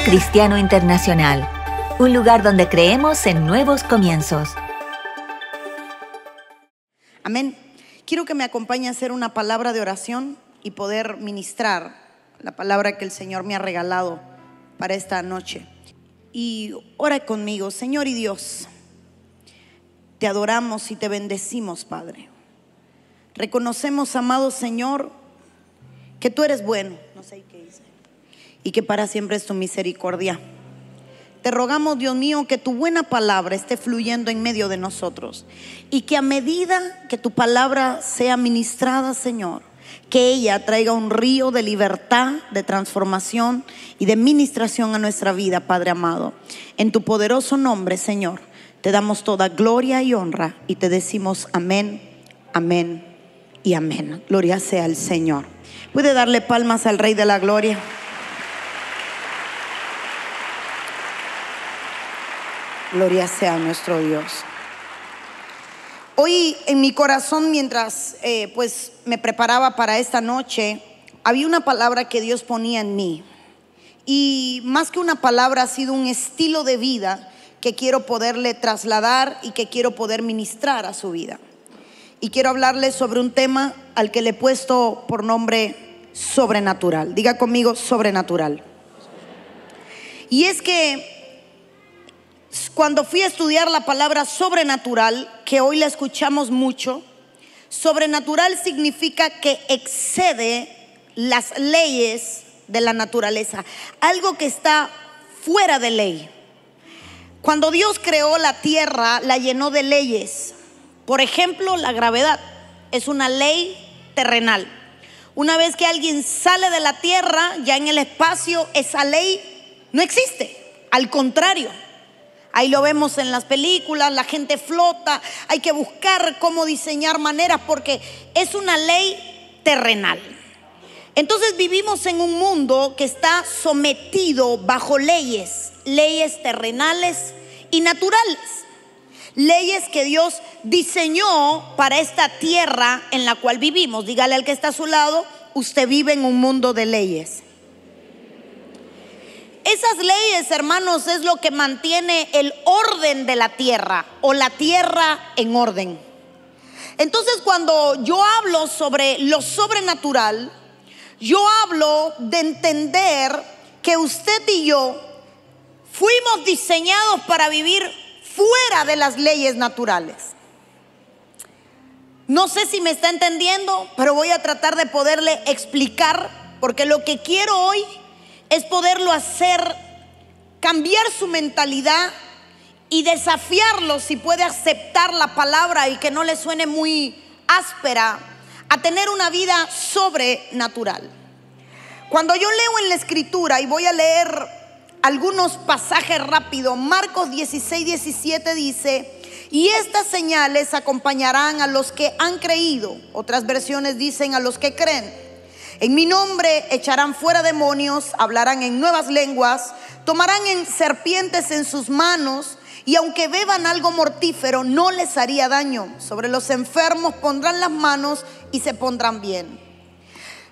Cristiano Internacional, un lugar donde creemos en nuevos comienzos. Amén. Quiero que me acompañe a hacer una palabra de oración y poder ministrar la palabra que el Señor me ha regalado para esta noche. Y ora conmigo. Señor y Dios, te adoramos y te bendecimos, Padre. Reconocemos, amado Señor, que tú eres bueno, no sé qué dice, y que para siempre es tu misericordia. Te rogamos, Dios mío, que tu buena palabra esté fluyendo en medio de nosotros, y que a medida que tu palabra sea ministrada, Señor, que ella traiga un río de libertad, de transformación y de ministración a nuestra vida, Padre amado. En tu poderoso nombre, Señor, te damos toda gloria y honra y te decimos amén, amén y amén. Gloria sea al Señor. ¿Puede darle palmas al Rey de la Gloria? Gloria sea a nuestro Dios. Hoy en mi corazón, mientras pues me preparaba para esta noche, había una palabra que Dios ponía en mí. Y más que una palabra, ha sido un estilo de vida que quiero poderle trasladar y que quiero poder ministrar a su vida. Y quiero hablarle sobre un tema al que le he puesto por nombre sobrenatural. Diga conmigo, sobrenatural. Y es que cuando fui a estudiar la palabra sobrenatural, que hoy la escuchamos mucho, sobrenatural significa que excede las leyes de la naturaleza, algo que está fuera de ley. Cuando Dios creó la tierra, la llenó de leyes. Por ejemplo, la gravedad es una ley terrenal. Una vez que alguien sale de la tierra, ya en el espacio, esa ley no existe. Al contrario, ahí lo vemos en las películas, la gente flota. Hay que buscar cómo diseñar maneras porque es una ley terrenal. Entonces vivimos en un mundo que está sometido bajo leyes terrenales y naturales. Leyes que Dios diseñó para esta tierra en la cual vivimos. Dígale al que está a su lado, usted vive en un mundo de leyes. Esas leyes, hermanos, es lo que mantiene el orden de la tierra o la tierra en orden. Entonces, cuando yo hablo sobre lo sobrenatural, yo hablo de entender que usted y yo fuimos diseñados para vivir fuera de las leyes naturales. No sé si me está entendiendo, pero voy a tratar de poderle explicar, porque lo que quiero hoy es poderlo hacer cambiar su mentalidad y desafiarlo, si puede aceptar la palabra y que no le suene muy áspera, a tener una vida sobrenatural. Cuando yo leo en la escritura, y voy a leer algunos pasajes rápido, Marcos 16:17 dice: y estas señales acompañarán a los que han creído. Otras versiones dicen a los que creen. En mi nombre echarán fuera demonios, hablarán en nuevas lenguas, tomarán en serpientes en sus manos, y aunque beban algo mortífero no les haría daño. Sobre los enfermos pondrán las manos y se pondrán bien.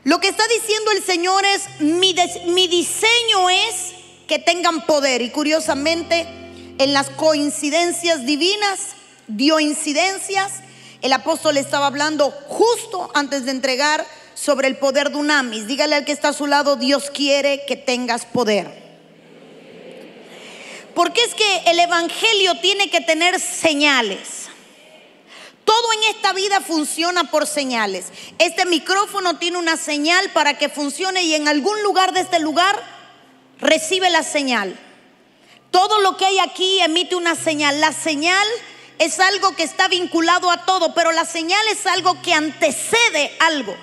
Lo que está diciendo el Señor es: mi diseño es que tengan poder. Y curiosamente, en las coincidencias divinas, dioincidencias, el apóstol estaba hablando justo antes de entregar sobre el poder dunamis. Dígale al que está a su lado, Dios quiere que tengas poder. Porque es que el evangelio tiene que tener señales. Todo en esta vida funciona por señales. Este micrófono tiene una señal para que funcione, y en algún lugar de este lugar recibe la señal. Todo lo que hay aquí emite una señal. La señal es algo que está vinculado a todo, pero la señal es algo que antecede algo.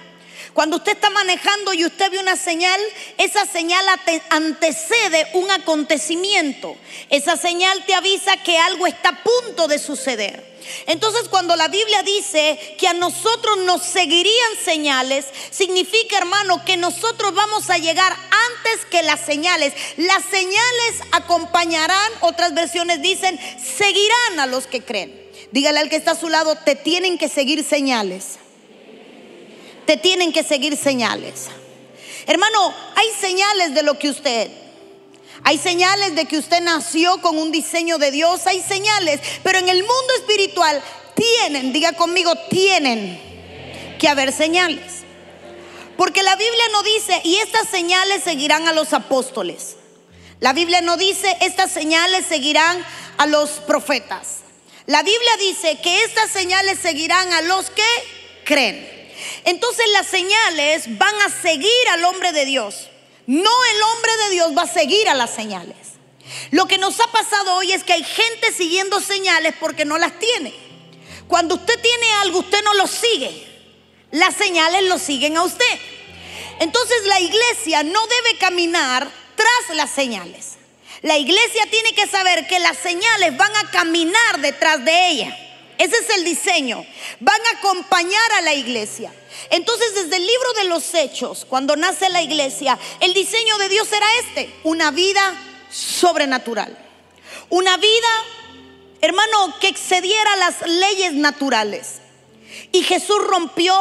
Cuando usted está manejando y usted ve una señal, esa señal antecede un acontecimiento. Esa señal te avisa que algo está a punto de suceder. Entonces, cuando la Biblia dice que a nosotros nos seguirían señales, significa, hermano, que nosotros vamos a llegar antes que las señales. Las señales acompañarán, otras versiones dicen, seguirán a los que creen. Dígale al que está a su lado, te tienen que seguir señales. Te tienen que seguir señales. Hermano, hay señales de lo que usted Hay señales de que usted nació con un diseño de Dios, hay señales, pero en el mundo espiritual diga conmigo, tienen que haber señales. Porque la Biblia no dice, y estas señales seguirán a los apóstoles. La Biblia no dice, estas señales seguirán a los profetas. La Biblia dice que estas señales seguirán a los que creen. Entonces las señales van a seguir al hombre de Dios. No el hombre de Dios va a seguir a las señales. Lo que nos ha pasado hoy es que hay gente siguiendo señales porque no las tiene. Cuando usted tiene algo, usted no lo sigue. Las señales lo siguen a usted. Entonces la iglesia no debe caminar tras las señales. La iglesia tiene que saber que las señales van a caminar detrás de ella. Ese es el diseño. Van a acompañar a la iglesia. Entonces desde el libro de los Hechos, cuando nace la iglesia, el diseño de Dios era una vida sobrenatural. Una vida, hermano, que excediera las leyes naturales. Y Jesús rompió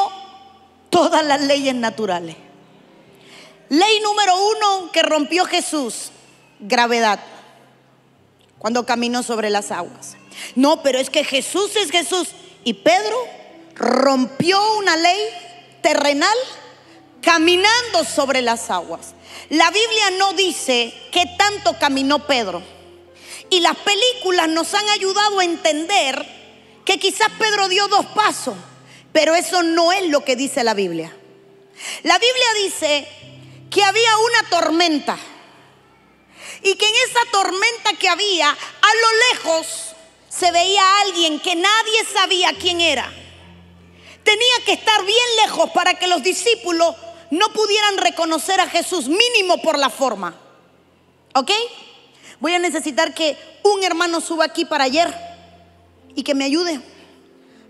todas las leyes naturales. Ley número 1 que rompió Jesús: gravedad, cuando caminó sobre las aguas. No, pero es que Jesús es Jesús. Y Pedro rompió una ley terrenal caminando sobre las aguas. La Biblia no dice qué tanto caminó Pedro. Y las películas nos han ayudado a entender que quizás Pedro dio 2 pasos, pero eso no es lo que dice la Biblia. La Biblia dice que había una tormenta y que en esa tormenta que había, a lo lejos se veía a alguien que nadie sabía quién era. Tenía que estar bien lejos para que los discípulos no pudieran reconocer a Jesús, mínimo por la forma. ¿Ok? Voy a necesitar que un hermano suba aquí para ayer y que me ayude.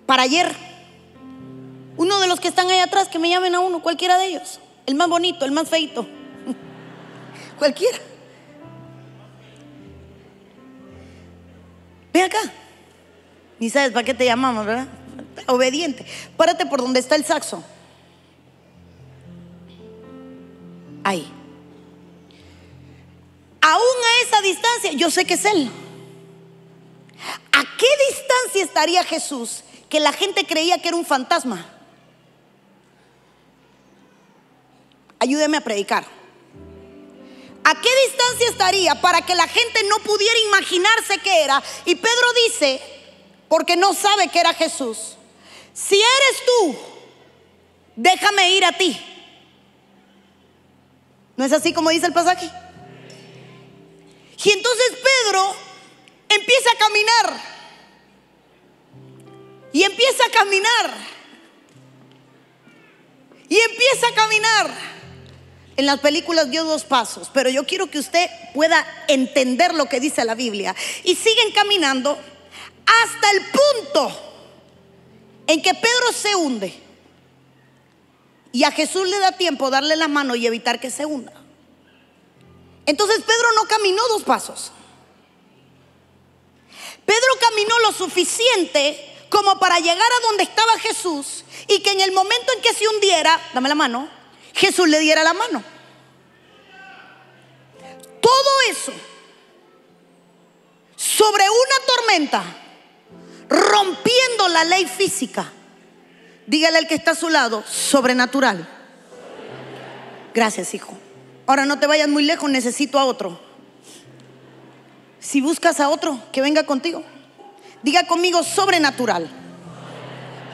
Para ayer. Uno de los que están ahí atrás, que me llamen a uno, cualquiera de ellos. El más bonito, el más feito. Cualquiera. Ven acá. Ni sabes para qué te llamamos, ¿verdad? Obediente. Párate por donde está el saxo. Ahí. Aún a esa distancia, yo sé que es Él. ¿A qué distancia estaría Jesús que la gente creía que era un fantasma? Ayúdeme a predicar. ¿A qué distancia estaría para que la gente no pudiera imaginarse que era? Y Pedro dice, porque no sabe que era Jesús: si eres tú, déjame ir a ti. ¿No es así como dice el pasaje? Y entonces Pedro empieza a caminar. Y empieza a caminar. Y empieza a caminar. En las películas dio 2 pasos, pero yo quiero que usted pueda entender lo que dice la Biblia. Y siguen caminando hasta el punto en que Pedro se hunde. Y a Jesús le da tiempo darle la mano y evitar que se hunda. Entonces Pedro no caminó 2 pasos. Pedro caminó lo suficiente como para llegar a donde estaba Jesús, y que en el momento en que se hundiera, dame la mano, Jesús le diera la mano. Todo eso sobre una tormenta, rompiendo la ley física. Dígale al que está a su lado: sobrenatural. Gracias, hijo. Ahora no te vayas muy lejos, necesito a otro. Si buscas a otro, que venga contigo. Diga conmigo: sobrenatural.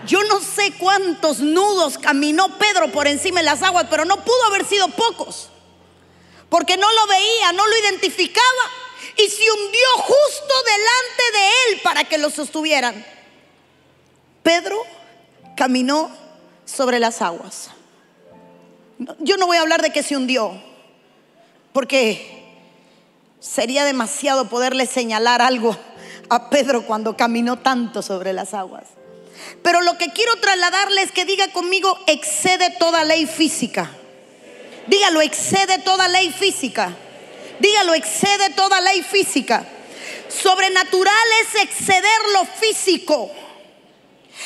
Yo no sé cuántos nudos caminó Pedro por encima de las aguas, pero no pudo haber sido pocos, porque no lo veía, no lo identificaba, y se hundió justo delante de él para que lo sostuvieran. Pedro caminó sobre las aguas. Yo no voy a hablar de que se hundió, porque sería demasiado poderle señalar algo a Pedro cuando caminó tanto sobre las aguas. Pero lo que quiero trasladarle es que diga conmigo: excede toda ley física. Dígalo: excede toda ley física. Dígalo: excede toda ley física. Sobrenatural es exceder lo físico.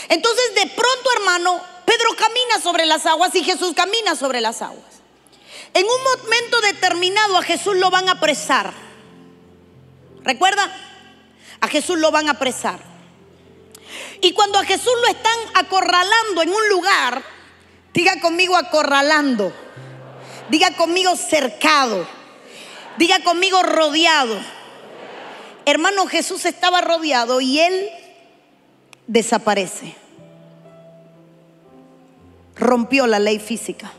Entonces de pronto, hermano, Pedro camina sobre las aguas y Jesús camina sobre las aguas. En un momento determinado a Jesús lo van a apresar. ¿Recuerda? A Jesús lo van a apresar. Y cuando a Jesús lo están acorralando en un lugar, diga conmigo acorralando, diga conmigo cercado, diga conmigo rodeado. Hermano, Jesús estaba rodeado y él desaparece. Rompió la ley física.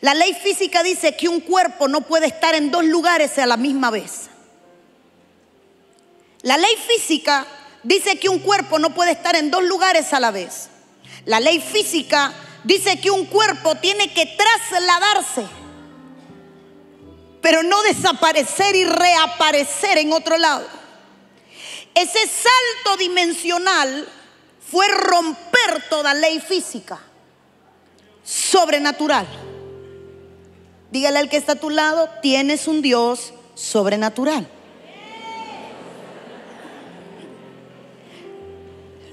La ley física dice que un cuerpo no puede estar en dos lugares a la misma vez. La ley física dice que un cuerpo no puede estar en dos lugares a la vez. La ley física dice que un cuerpo tiene que trasladarse, pero no desaparecer y reaparecer en otro lado. Ese salto dimensional fue romper toda ley física, sobrenatural. Dígale al que está a tu lado, tienes un Dios sobrenatural.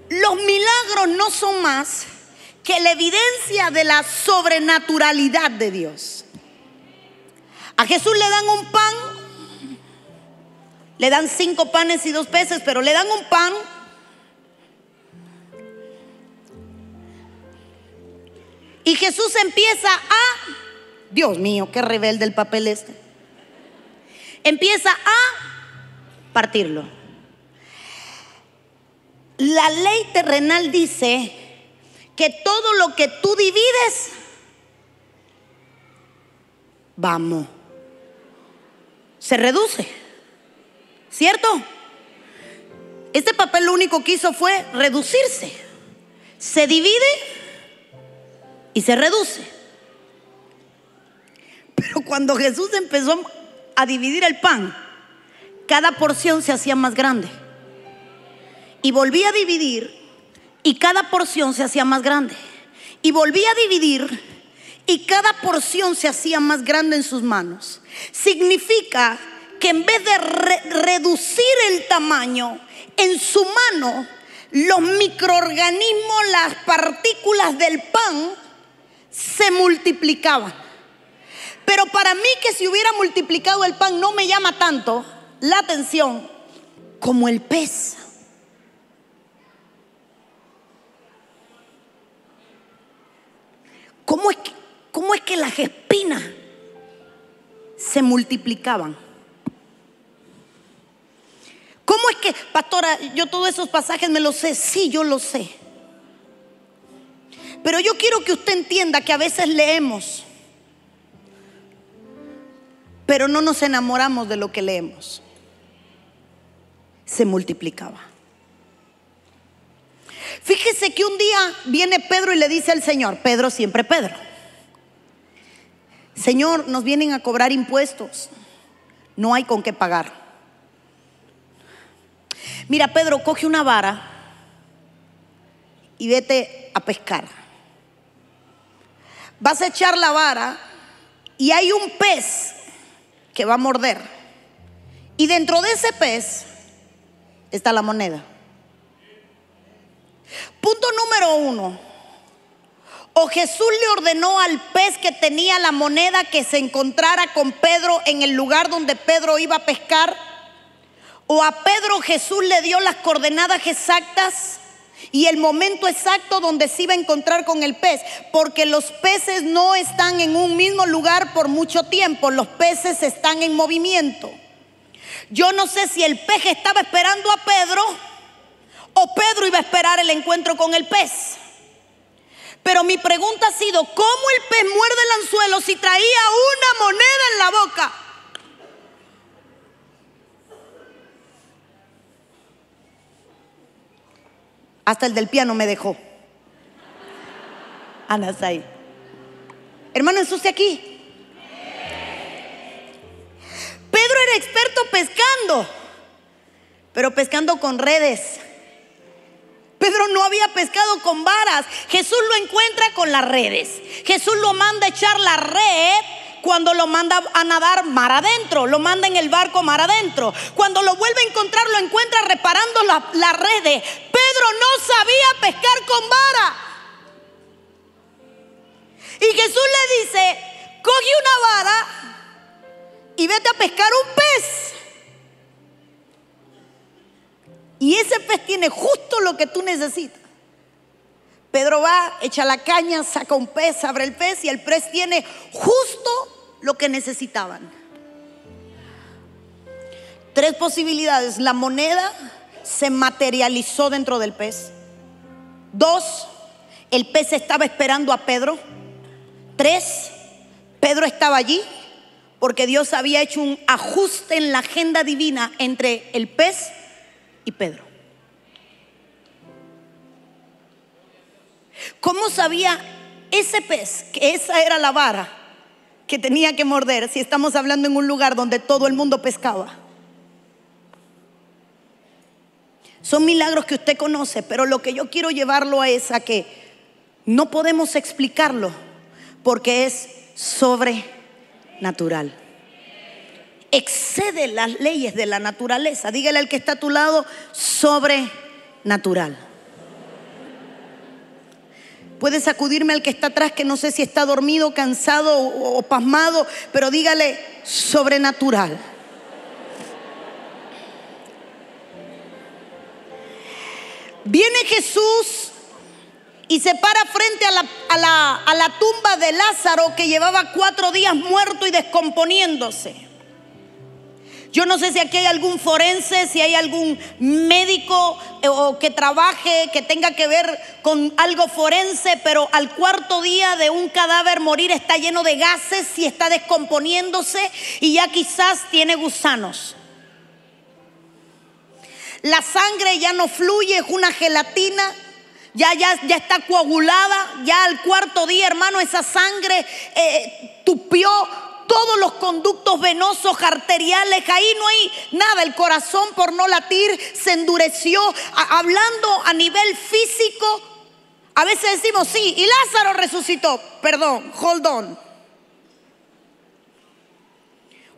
Los milagros no son más que la evidencia de la sobrenaturalidad de Dios. A Jesús le dan un pan, le dan 5 panes y 2 peces, pero le dan un pan. Y Jesús empieza a, Dios mío, qué rebelde el papel este. Empieza a partirlo. La ley terrenal dice que todo lo que tú divides, vamos, se reduce, ¿cierto? Este papel lo único que hizo fue reducirse. Se divide y se reduce. Pero cuando Jesús empezó a dividir el pan, cada porción se hacía más grande. Y volvía a dividir y cada porción se hacía más grande. Y volvía a dividir y cada porción se hacía más grande en sus manos. Significa que en vez de reducir el tamaño, en su mano los microorganismos, las partículas del pan se multiplicaban. Pero para mí, que si hubiera multiplicado el pan, no me llama tanto la atención como el pez. ¿Cómo es que las espinas se multiplicaban? ¿Cómo es que, pastora, yo todos esos pasajes me los sé? Sí, yo los sé. Pero yo quiero que usted entienda que a veces leemos, pero no nos enamoramos de lo que leemos. Se multiplicaba. Fíjese que un día viene Pedro y le dice al Señor, Pedro, siempre Pedro, Señor, nos vienen a cobrar impuestos, no hay con qué pagar. Mira, Pedro, coge una vara y vete a pescar. Vas a echar la vara y hay un pez que va a morder, y dentro de ese pez está la moneda. Punto número 1. O Jesús le ordenó al pez que tenía la moneda que se encontrara con Pedro en el lugar donde Pedro iba a pescar, o a Pedro Jesús le dio las coordenadas exactas y el momento exacto donde se iba a encontrar con el pez, porque los peces no están en un mismo lugar por mucho tiempo, los peces están en movimiento. Yo no sé si el pez estaba esperando a Pedro o Pedro iba a esperar el encuentro con el pez. Pero mi pregunta ha sido, ¿cómo el pez muerde el anzuelo si traía una moneda en la boca? Hasta el del piano me dejó. Ana Sai. Hermano, ¿es usted aquí? Pedro era experto pescando, pero pescando con redes. Pedro no había pescado con varas. Jesús lo encuentra con las redes. Jesús lo manda a echar la red cuando lo manda a nadar mar adentro. Lo manda en el barco mar adentro. Cuando lo vuelve a encontrar, lo encuentra reparando las redes. Pedro no sabía pescar con vara. Y Jesús le dice: coge una vara y vete a pescar un pez. Y ese pez tiene justo lo que tú necesitas. Pedro va, echa la caña, saca un pez, abre el pez y el pez tiene justo lo que necesitaban. 3 posibilidades: la moneda se materializó dentro del pez. 2, el pez estaba esperando a Pedro. 3, Pedro estaba allí porque Dios había hecho un ajuste en la agenda divina entre el pez y Pedro. ¿Cómo sabía ese pez que esa era la vara que tenía que morder si estamos hablando en un lugar donde todo el mundo pescaba? Son milagros que usted conoce, pero lo que yo quiero llevarlo es a que no podemos explicarlo porque es sobrenatural. Excede las leyes de la naturaleza. Dígale al que está a tu lado: sobrenatural. Puedes sacudirme al que está atrás, que no sé si está dormido, cansado o pasmado, pero dígale: sobrenatural. Viene Jesús y se para frente a la tumba de Lázaro, que llevaba 4 días muerto y descomponiéndose. Yo no sé si aquí hay algún forense, si hay algún médico o que trabaje, que tenga que ver con algo forense, pero al 4.º día de un cadáver morir está lleno de gases y está descomponiéndose y ya quizás tiene gusanos. La sangre ya no fluye, es una gelatina, ya está coagulada. Ya al 4.º día, hermano, esa sangre tupió todos los conductos venosos, arteriales. Ahí no hay nada. El corazón, por no latir, se endureció. Hablando a nivel físico, a veces decimos: sí, y Lázaro resucitó. Perdón, hold on.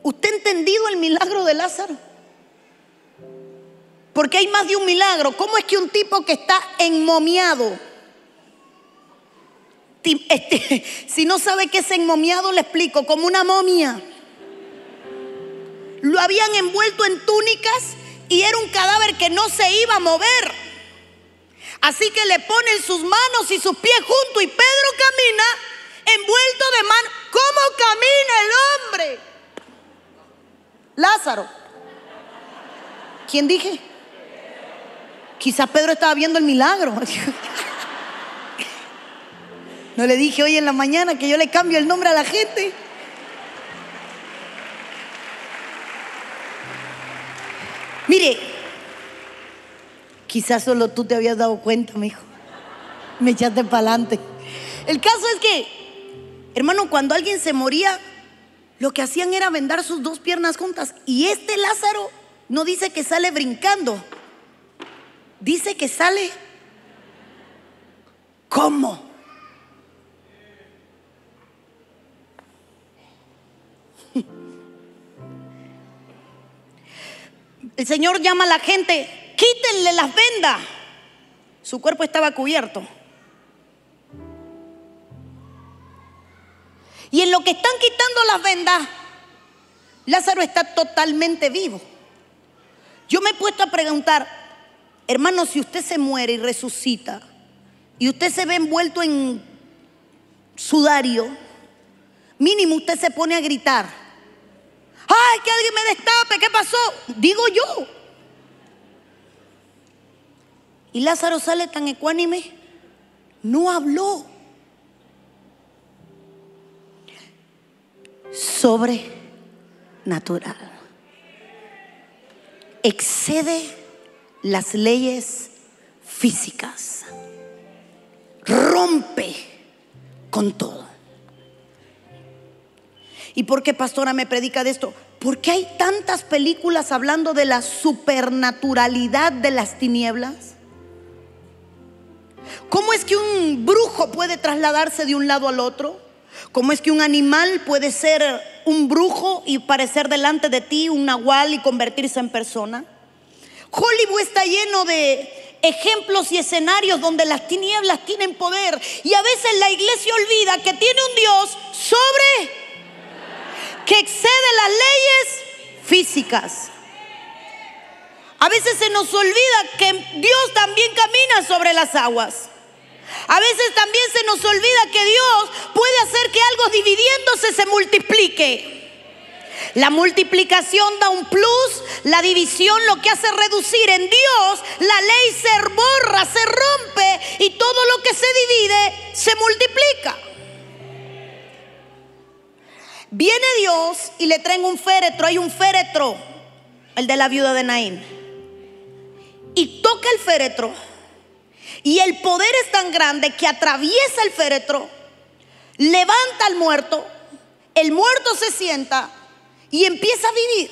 ¿Usted ha entendido el milagro de Lázaro? Porque hay más de un milagro. ¿Cómo es que un tipo que está enmomiado, si no sabe qué es enmomiado, le explico: como una momia, lo habían envuelto en túnicas y era un cadáver que no se iba a mover? Así que le ponen sus manos y sus pies juntos y Pedro camina envuelto de mano. ¿Cómo camina el hombre? Lázaro. ¿Quién dije? Quizás Pedro estaba viendo el milagro. No le dije hoy en la mañana que yo le cambio el nombre a la gente. Mire, quizás solo tú te habías dado cuenta, mijo. Me echaste para adelante. El caso es que, hermano, cuando alguien se moría, lo que hacían era vendar sus 2 piernas juntas. Y este Lázaro no dice que sale brincando, dice que sale ¿cómo? El Señor llama a la gente: quítenle las vendas. Su cuerpo estaba cubierto. Y en lo que están quitando las vendas, Lázaro está totalmente vivo. Yo me he puesto a preguntar, hermano, si usted se muere y resucita y usted se ve envuelto en sudario, mínimo usted se pone a gritar: ¡ay, que alguien me destape! ¿Qué pasó? Digo yo. Y Lázaro sale tan ecuánime, no habló. Sobrenatural. Excede las leyes físicas. Rompe con todo. ¿Y por qué, pastora, me predica de esto? Porque hay tantas películas hablando de la supernaturalidad de las tinieblas. ¿Cómo es que un brujo puede trasladarse de un lado al otro? ¿Cómo es que un animal puede ser un brujo y parecer delante de ti un nahual y convertirse en persona? Hollywood está lleno de ejemplos y escenarios donde las tinieblas tienen poder. Y a veces la iglesia olvida que tiene un Dios que excede las leyes físicas. A veces se nos olvida que Dios también camina sobre las aguas. A veces también se nos olvida que Dios puede hacer que algo dividiéndose se multiplique. La multiplicación da un plus, la división lo que hace es reducir. En Dios la ley se borra, se rompe y todo lo que se divide se multiplica. Viene Dios y le traen un féretro. Hay un féretro, el de la viuda de Naín, y toca el féretro. Y el poder es tan grande que atraviesa el féretro, levanta al muerto, el muerto se sienta y empieza a vivir.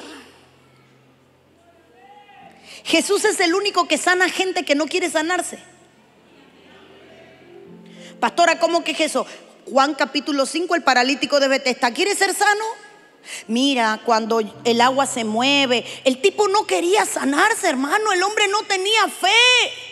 Jesús es el único que sana gente que no quiere sanarse. Pastora, ¿cómo que es eso? Juan capítulo 5, el paralítico de Betesda, ¿quiere ser sano? Mira, cuando el agua se mueve, el tipo no quería sanarse, hermano, el hombre no tenía fe.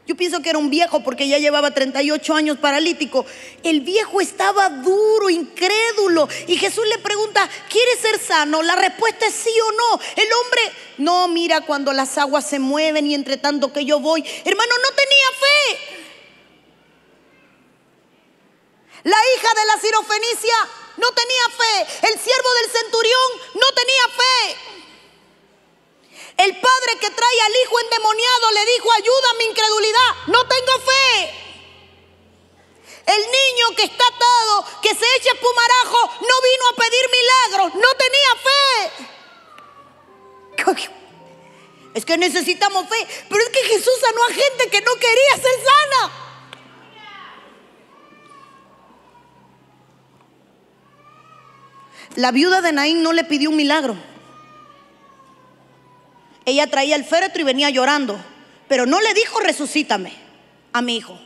Yo pienso que era un viejo porque ya llevaba 38 años paralítico. El viejo estaba duro, incrédulo. Y Jesús le pregunta, ¿quieres ser sano? La respuesta es sí o no. El hombre, no, mira cuando las aguas se mueven y entre tanto que yo voy. Hermano, no tenía fe. La hija de la Sirofenicia no tenía fe. El siervo del centurión no tenía fe. El padre que trae al hijo endemoniado le dijo, ayuda a mi incredulidad, no tengo fe. El niño que está atado, que se echa espumarajo, no vino a pedir milagros, no tenía fe. Es que necesitamos fe, pero es que Jesús sanó a gente que no quería ser sana. La viuda de Naín no le pidió un milagro. Ella traía el féretro y venía llorando, pero no le dijo resucítame a mi hijo.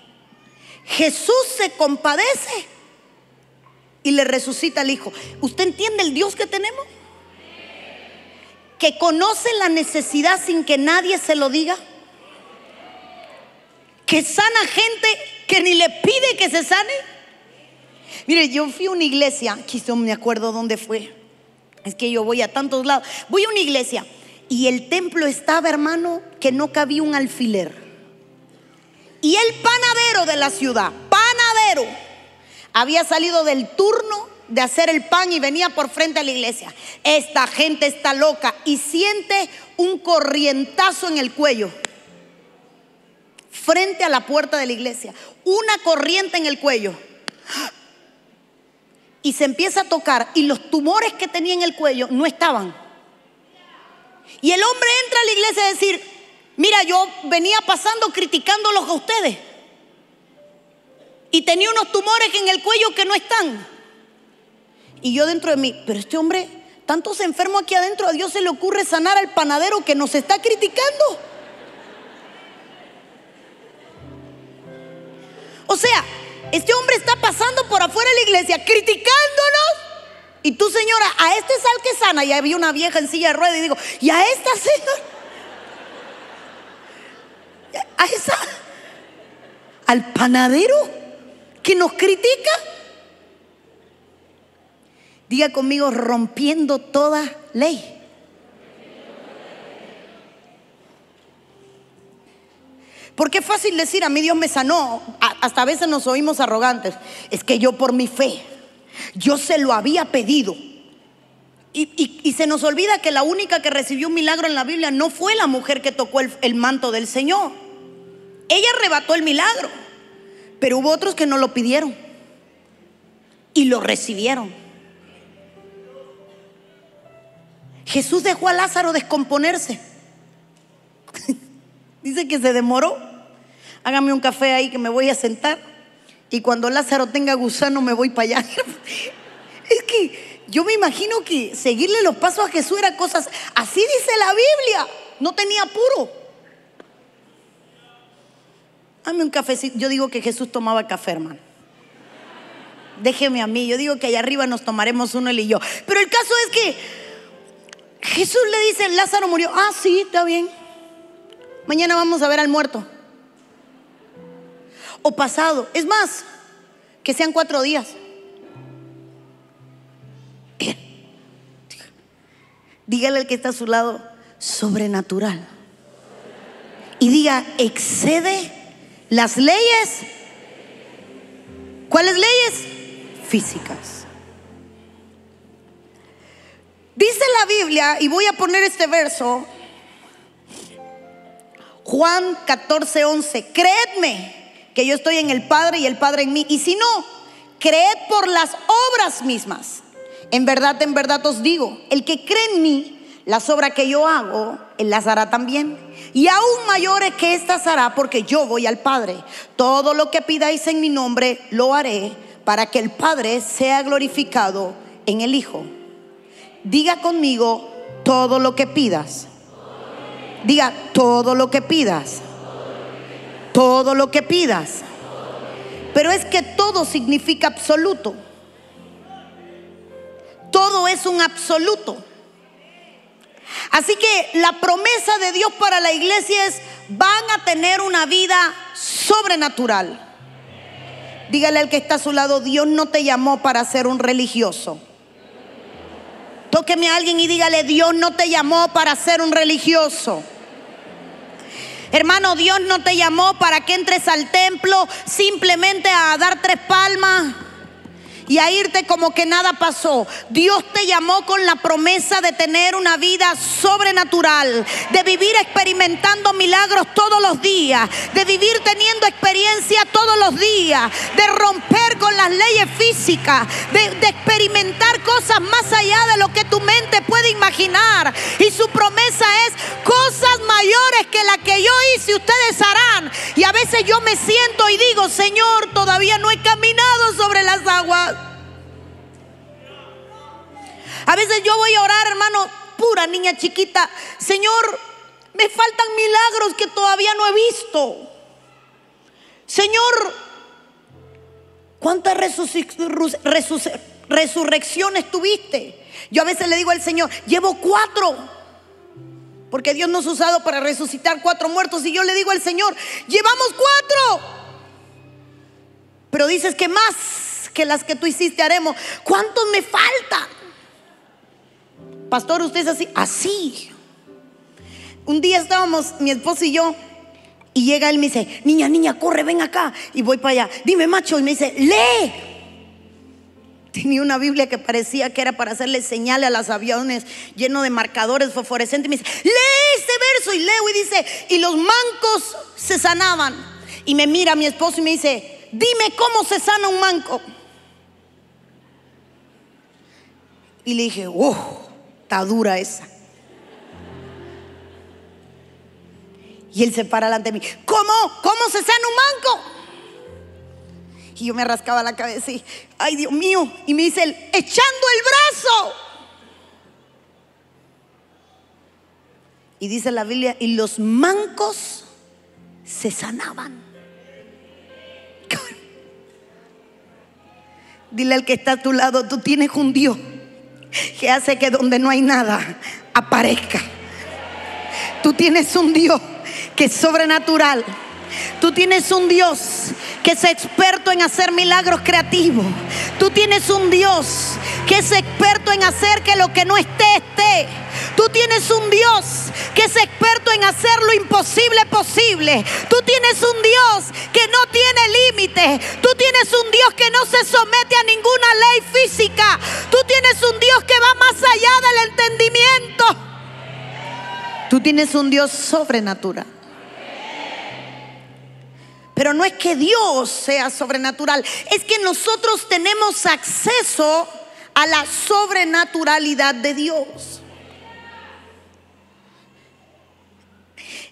Jesús se compadece y le resucita al hijo. ¿Usted entiende el Dios que tenemos? Que conoce la necesidad sin que nadie se lo diga. Que sana gente que ni le pide que se sane. Mire, yo fui a una iglesia, quizás no me acuerdo dónde fue. Es que yo voy a tantos lados. Voy a una iglesia. Y el templo estaba, hermano, que no cabía un alfiler. Y el panadero de la ciudad, había salido del turno de hacer el pan y venía por frente a la iglesia. Esta gente está loca y siente un corrientazo en el cuello. Frente a la puerta de la iglesia. Una corriente en el cuello. Y se empieza a tocar y los tumores que tenía en el cuello no estaban. Y el hombre entra a la iglesia a decir, mira, yo venía pasando criticándolos a ustedes y tenía unos tumores en el cuello que no están. Y yo dentro de mí, pero este hombre, tantos enfermos aquí adentro, a Dios se le ocurre sanar al panadero que nos está criticando. O sea, este hombre está pasando por afuera de la iglesia criticándonos. Y tú, señora, a este es al que sana. Y había una vieja en silla de ruedas y digo, y a esta, señora, a esa, al panadero que nos critica. Diga conmigo, rompiendo toda ley. Porque es fácil decir, a mí Dios me sanó. Hasta a veces nos oímos arrogantes. Es que yo por mi fe, yo se lo había pedido. Y se nos olvida que la única que recibió un milagro en la Biblia no fue la mujer que tocó el manto del Señor. Ella arrebató el milagro, pero hubo otros que no lo pidieron y lo recibieron. Jesús dejó a Lázaro descomponerse. Dice que se demoró. Hágame un café ahí que me voy a sentar. Y cuando Lázaro tenga gusano me voy para allá. Es que yo me imagino que seguirle los pasos a Jesús era cosas. Así dice la Biblia. No tenía apuro. Dame un cafecito. Yo digo que Jesús tomaba café, hermano. Déjeme a mí. Yo digo que allá arriba nos tomaremos uno él y yo. Pero el caso es que Jesús le dice, Lázaro murió. Ah, sí, está bien. Mañana vamos a ver al muerto. O pasado. Es más, que sean 4 días. Dígale al que está a su lado, sobrenatural. Y diga, excede las leyes. ¿Cuáles leyes? Físicas. Dice la Biblia, y voy a poner este verso, Juan 14:11. Creedme que yo estoy en el Padre y el Padre en mí. Y si no, creed por las obras mismas. En verdad os digo, el que cree en mí, las obras que yo hago, él las hará también. Y aún mayores que estas hará, porque yo voy al Padre. Todo lo que pidáis en mi nombre, lo haré, para que el Padre sea glorificado en el Hijo. Diga conmigo, todo lo que pidas. Diga, todo lo que pidas. Todo lo que pidas. Pero es que todo significa absoluto. Todo es un absoluto. Así que la promesa de Dios para la iglesia es: van a tener una vida sobrenatural. Dígale al que está a su lado, Dios no te llamó para ser un religioso. Tóqueme a alguien y dígale, Dios no te llamó para ser un religioso. Hermano, Dios no te llamó para que entres al templo simplemente a dar 3 palmas y a irte como que nada pasó. Dios te llamó con la promesa de tener una vida sobrenatural, de vivir experimentando milagros todos los días, de vivir teniendo experiencia todos los días, de romper con las leyes físicas, de experimentar cosas más allá de lo que tu mente puede imaginar. Y su promesa es: cosas mayores que las que yo hice ustedes harán. Y a veces yo me siento y digo, Señor, todavía no he caminado sobre las aguas. A veces yo voy a orar, hermano, pura niña chiquita. Señor, me faltan milagros que todavía no he visto. Señor, ¿cuántas resurrecciones tuviste? Yo a veces le digo al Señor, llevo 4. Porque Dios nos ha usado para resucitar 4 muertos. Y yo le digo al Señor, llevamos 4. Pero dices que más que las que tú hiciste haremos. ¿Cuántos me faltan? Pastor, usted es así. Así. Un día estábamos mi esposo y yo, y llega él y me dice, niña, corre, ven acá. Y voy para allá. Dime, macho. Y me dice, lee. Tenía una Biblia que parecía que era para hacerle señales a los aviones, lleno de marcadores fosforescentes. Y me dice, lee este verso. Y leo y dice, y los mancos se sanaban. Y me mira mi esposo y me dice, dime cómo se sana un manco. Y le dije, está dura esa. Y él se para delante de mí. ¿Cómo se sana un manco? Y yo me rascaba la cabeza y, ay, Dios mío. Y me dice él, echando el brazo. Y dice la Biblia, y los mancos se sanaban. Dile al que está a tu lado, tú tienes un Dios que hace que donde no hay nada aparezca. Tú tienes un Dios que es sobrenatural. Tú tienes un Dios que es experto en hacer milagros creativos. Tú tienes un Dios que es experto en hacer que lo que no esté. Tú tienes un Dios que es experto en hacer lo imposible posible. Tú tienes un Dios que no tiene límites. Tú tienes un Dios que no se somete a ninguna ley física. Tú tienes un Dios que va más allá del entendimiento. Tú tienes un Dios sobrenatural. Pero no es que Dios sea sobrenatural, es que nosotros tenemos acceso a la sobrenaturalidad de Dios.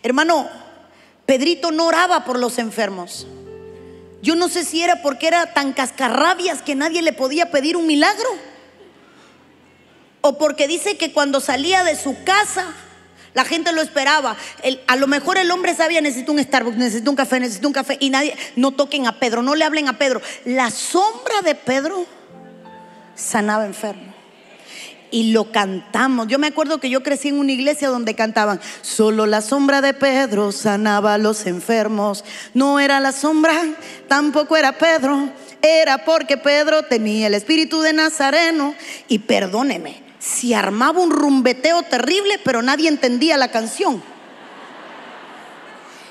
Hermano, Pedrito no oraba por los enfermos. Yo no sé si era porque era tan cascarrabias que nadie le podía pedir un milagro, o porque dice que cuando salía de su casa la gente lo esperaba. A lo mejor el hombre sabía, necesito un Starbucks, necesito un café. Y nadie, no toquen a Pedro, no le hablen a Pedro. La sombra de Pedro sanaba enfermo. y lo cantamos. Yo me acuerdo que yo crecí en una iglesia donde cantaban: solo la sombra de Pedro sanaba a los enfermos. No era la sombra, tampoco era Pedro, era porque Pedro tenía el espíritu de Nazareno. Y perdóneme, se armaba un rumbeteo terrible, pero nadie entendía la canción.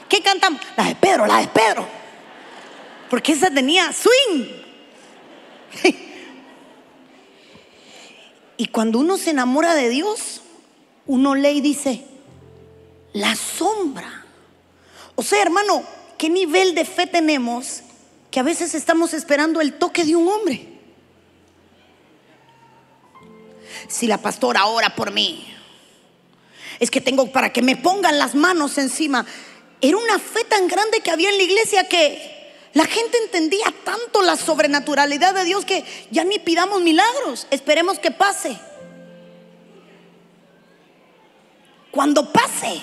¿Qué cantamos? La de Pedro, la de Pedro, porque esa tenía swing. Y cuando uno se enamora de Dios, uno lee y dice: la sombra. O sea, hermano, ¿qué nivel de fe tenemos que a veces estamos esperando el toque de un hombre? Si la pastora ora por mí, es que tengo para que me pongan las manos encima. Era una fe tan grande que había en la iglesia que la gente entendía tanto la sobrenaturalidad de Dios que ya ni pidamos milagros, esperemos que pase. Cuando pase,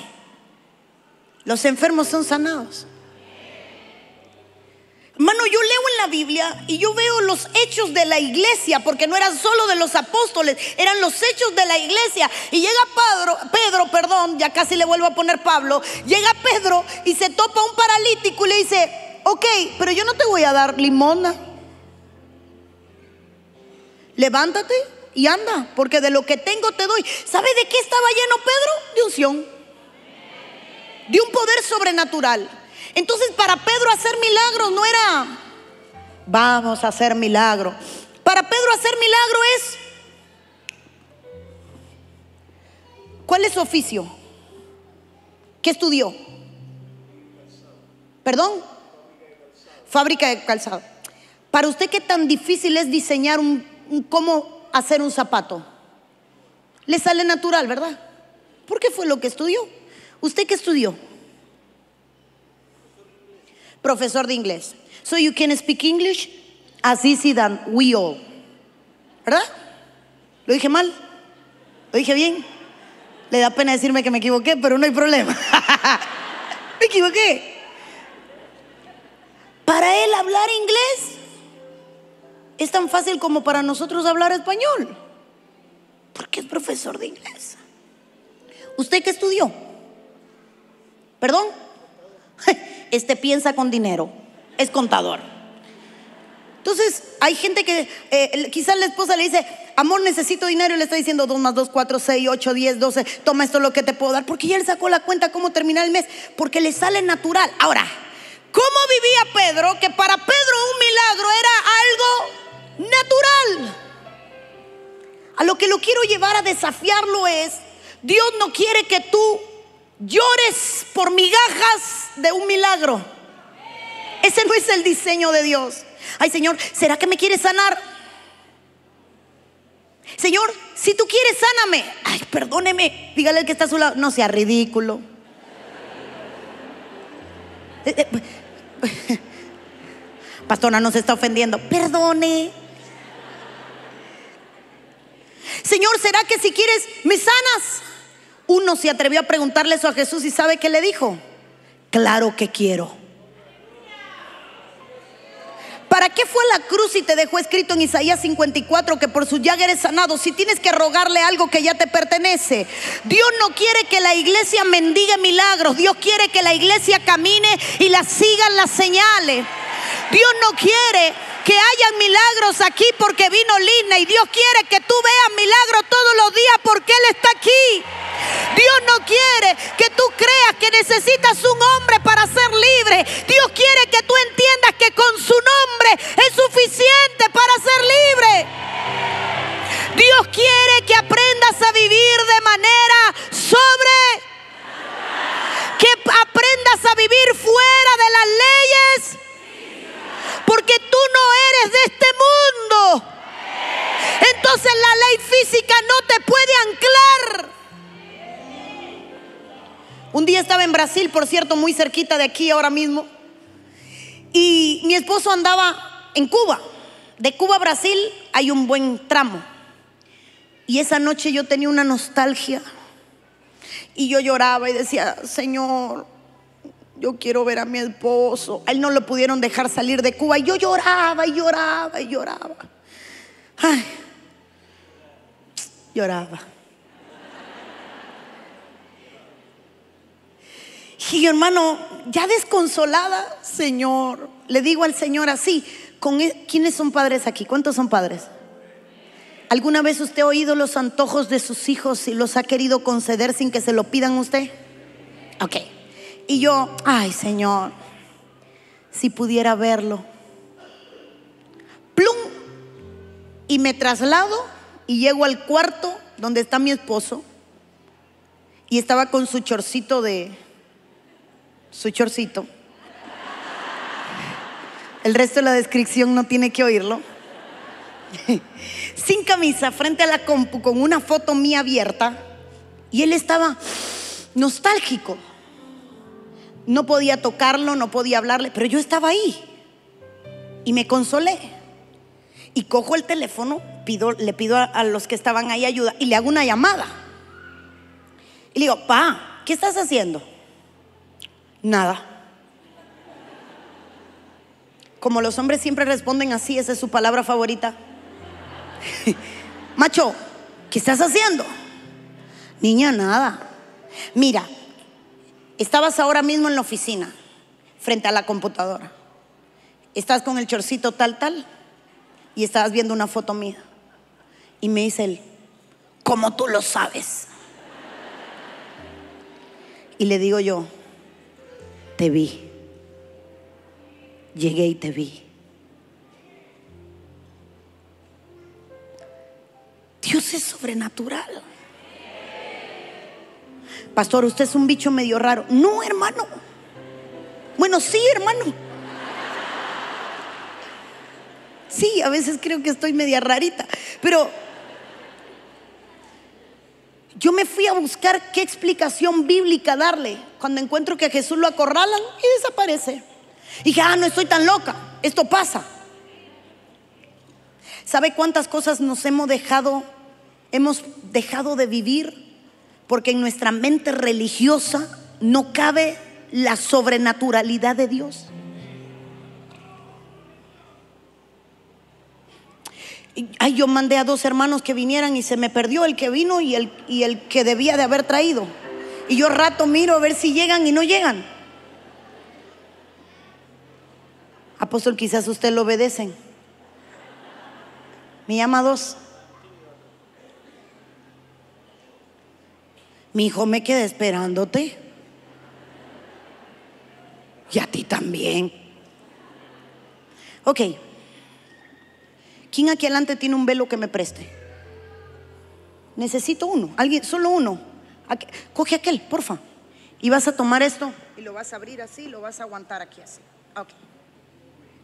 los enfermos son sanados. Hermano, yo leo en la Biblia y yo veo los hechos de la iglesia, porque no eran solo de los apóstoles, eran los hechos de la iglesia. Y llega Pedro, ya casi le vuelvo a poner Pablo. Llega Pedro y se topa a un paralítico y le dice: ok, pero yo no te voy a dar limosna. Levántate y anda, porque de lo que tengo te doy. ¿Sabe de qué estaba lleno Pedro? De unción, de un poder sobrenatural. Entonces, para Pedro hacer milagros no era vamos a hacer milagro. Para Pedro hacer milagro es: ¿cuál es su oficio? ¿Qué estudió? ¿Perdón? Fábrica de calzado. Para usted, ¿qué tan difícil es diseñar cómo hacer un zapato? Le sale natural, ¿verdad? Porque fue lo que estudió. ¿Usted qué estudió? Profesor de inglés. So you can speak English as easy than we all. ¿Verdad? ¿Lo dije mal? ¿Lo dije bien? Le da pena decirme que me equivoqué, pero no hay problema. Me equivoqué. Para él hablar inglés es tan fácil como para nosotros hablar español, porque es profesor de inglés. ¿Usted qué estudió? ¿Perdón? Este piensa con dinero, es contador. Entonces hay gente que quizás la esposa le dice: amor, necesito dinero, y le está diciendo 2 más 2, 4, 6, 8, 10, 12. Toma, esto es lo que te puedo dar, porque ya él sacó la cuenta cómo terminar el mes, porque le sale natural. Ahora, ¿cómo vivía Pedro? Que para Pedro un milagro era algo natural. A lo que lo quiero llevar a desafiarlo es: Dios no quiere que tú llores por migajas de un milagro. Ese no es el diseño de Dios. Ay, Señor, ¿será que me quieres sanar? Señor, si tú quieres, sáname. Ay, perdóneme. Dígale al que está a su lado: no sea ridículo. Pastora, no se está ofendiendo. Perdone. Señor, ¿será que si quieres me sanas? Uno se atrevió a preguntarle eso a Jesús, y ¿sabe qué le dijo? Claro que quiero. ¿Para qué fue a la cruz si te dejó escrito en Isaías 54 que por su llaga eres sanado? Si tienes que rogarle algo que ya te pertenece. Dios no quiere que la iglesia mendigue milagros. Dios quiere que la iglesia camine y la sigan las señales. Dios no quiere que hayan milagros aquí porque vino Lina, y Dios quiere que tú veas milagros todos los días porque Él está aquí. Dios no quiere que tú creas que necesitas un hombre para ser libre. Dios quiere que tú entiendas que con su nombre es suficiente para ser libre. Dios quiere que aprendas a vivir de manera que aprendas a vivir fuera de las leyes, porque tú no eres de este mundo. Entonces la ley física no te puede anclar. Un día estaba en Brasil, por cierto, muy cerquita de aquí ahora mismo, y mi esposo andaba en Cuba. De Cuba a Brasil hay un buen tramo, y esa noche yo tenía una nostalgia y yo lloraba y decía: Señor, yo quiero ver a mi esposo. A él no lo pudieron dejar salir de Cuba, y yo lloraba y lloraba y lloraba. Ay. Lloraba. Y yo, hermano, ya desconsolada, Señor, le digo al Señor así, ¿quiénes son padres aquí? ¿Cuántos son padres? ¿Alguna vez usted ha oído los antojos de sus hijos y los ha querido conceder sin que se lo pidan usted? Ok. Y yo, ay, Señor, si pudiera verlo. Plum. Y me traslado y llego al cuarto donde está mi esposo. Y estaba con su chorcito El resto de la descripción no tiene que oírlo. Sin camisa, frente a la compu, con una foto mía abierta. Y él estaba nostálgico. No podía tocarlo, no podía hablarle, pero yo estaba ahí. Y me consolé. Y cojo el teléfono, le pido a los que estaban ahí ayuda y le hago una llamada. Y le digo, pa, ¿qué estás haciendo? Nada. Como los hombres siempre responden así, esa es su palabra favorita. Macho, ¿qué estás haciendo? Niña, nada. Mira, estabas ahora mismo en la oficina, frente a la computadora. Estás con el chorcito tal, y estabas viendo una foto mía. Y me dice él, ¿cómo tú lo sabes? Y le digo yo, te vi. Llegué y te vi. Dios es sobrenatural. Pastor, usted es un bicho medio raro. No, hermano. Bueno, sí, hermano. Sí, a veces creo que estoy media rarita. Pero yo me fui a buscar qué explicación bíblica darle cuando encuentro que a Jesús lo acorralan y desaparece. Y dije, no estoy tan loca, esto pasa. ¿Sabe cuántas cosas hemos dejado de vivir? Porque en nuestra mente religiosa no cabe la sobrenaturalidad de Dios. Yo mandé a 2 hermanos que vinieran y se me perdió el que vino y el que debía de haber traído. Y yo rato miro a ver si llegan y no llegan. Apóstol, quizás usted lo obedecen. Me llama 2. Mi hijo, me quedé esperándote. Y a ti también. Ok. ¿Quién aquí adelante tiene un velo que me preste? Necesito uno. Alguien, solo uno. Coge aquel, porfa. Y vas a tomar esto y lo vas a abrir así, lo vas a aguantar aquí así. Ok.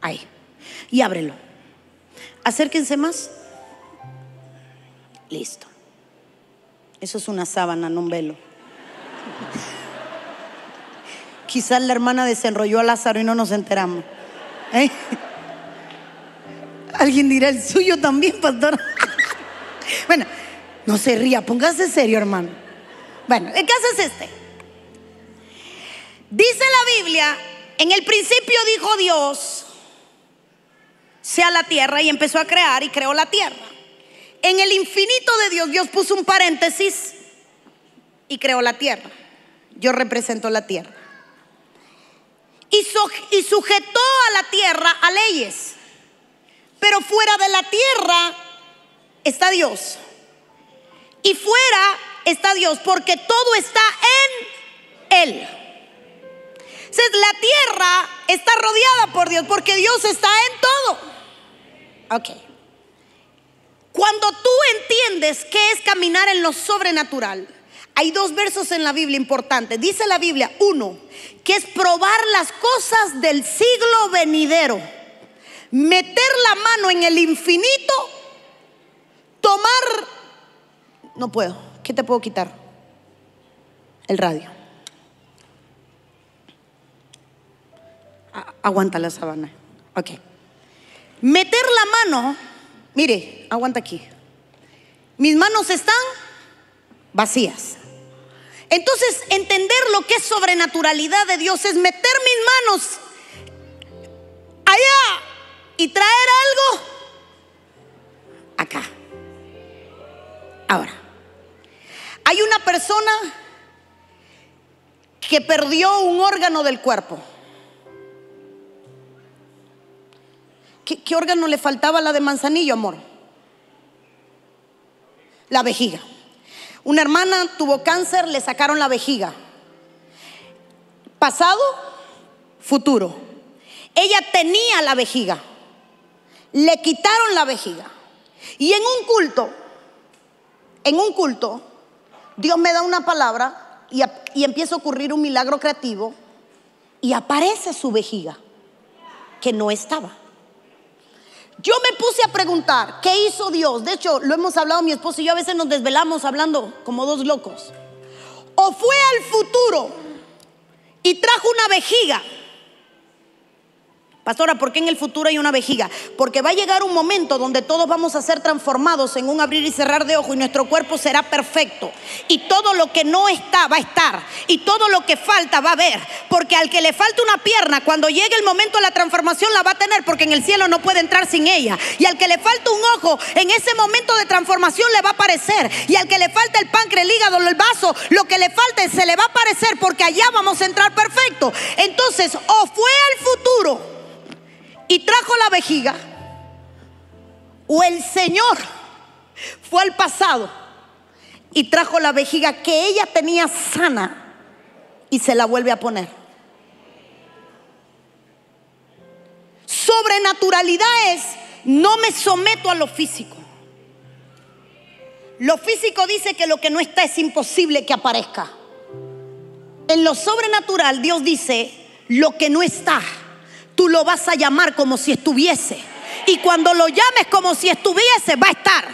Ahí. Y ábrelo. Acérquense más. Listo. Eso es una sábana, no un velo. Quizás la hermana desenrolló a Lázaro y no nos enteramos. Alguien dirá, el suyo también, pastor. Bueno, no se ría, póngase serio, hermano. Bueno, el caso es este. Dice la Biblia, en el principio dijo Dios, sea la tierra, y empezó a crear y creó la tierra. En el infinito de Dios, Dios puso un paréntesis y creó la tierra. Yo represento la tierra. Y sujetó a la tierra a leyes. Pero fuera de la tierra está Dios. Y fuera está Dios, porque todo está en Él. Entonces, la tierra está rodeada por Dios, porque Dios está en todo. Ok. Cuando tú entiendes qué es caminar en lo sobrenatural, hay 2 versos en la Biblia importantes. Dice la Biblia, uno, que es probar las cosas del siglo venidero. Meter la mano en el infinito, tomar. No puedo. ¿Qué te puedo quitar? El radio. Aguanta la sabana. Ok. Meter la mano. Mire, aguanta aquí. Mis manos están vacías. Entonces, entender lo que es sobrenaturalidad de Dios es meter mis manos allá y traer algo acá. Ahora, Hay una persona que perdió un órgano del cuerpo. ¿Qué órgano le faltaba a la de Manzanillo, amor? La vejiga. Una hermana tuvo cáncer, le sacaron la vejiga. Pasado, futuro. Ella tenía la vejiga, le quitaron la vejiga. Y en un culto, Dios me da una palabra y empieza a ocurrir un milagro creativo y aparece su vejiga que no estaba. Yo me puse a preguntar, ¿qué hizo Dios? De hecho, lo hemos hablado mi esposo y yo, a veces nos desvelamos hablando como dos locos. O fue al futuro y trajo una vejiga. Pastora, ¿por qué en el futuro hay una vejiga? Porque va a llegar un momento donde todos vamos a ser transformados en un abrir y cerrar de ojos y nuestro cuerpo será perfecto. Y todo lo que no está va a estar. Y todo lo que falta va a haber. Porque al que le falta una pierna, cuando llegue el momento de la transformación la va a tener, porque en el cielo no puede entrar sin ella. Y al que le falta un ojo, en ese momento de transformación le va a aparecer. Y al que le falta el páncreas, el hígado, el vaso, lo que le falte se le va a aparecer, porque allá vamos a entrar perfecto. Entonces, o fue al futuro y trajo la vejiga, o el Señor fue al pasado y trajo la vejiga que ella tenía sana y se la vuelve a poner. Sobrenaturalidad es: no me someto a lo físico. Lo físico dice que lo que no está es imposible que aparezca. En lo sobrenatural Dios dice: lo que no está, tú lo vas a llamar como si estuviese. Y cuando lo llames como si estuviese, va a estar.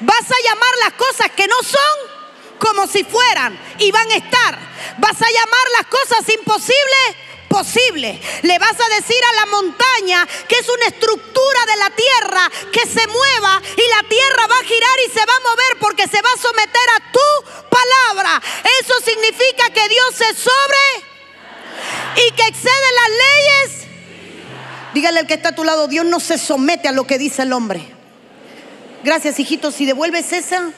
Vas a llamar las cosas que no son como si fueran, y van a estar. Vas a llamar las cosas imposibles posibles. Le vas a decir a la montaña que es una estructura de la tierra que se mueva, y la tierra va a girar y se va a mover porque se va a someter a tu palabra. Eso significa que Dios se sobre y que excede las leyes. Dígale al que está a tu lado: Dios no se somete a lo que dice el hombre. Gracias, hijitos. Si devuelves esa,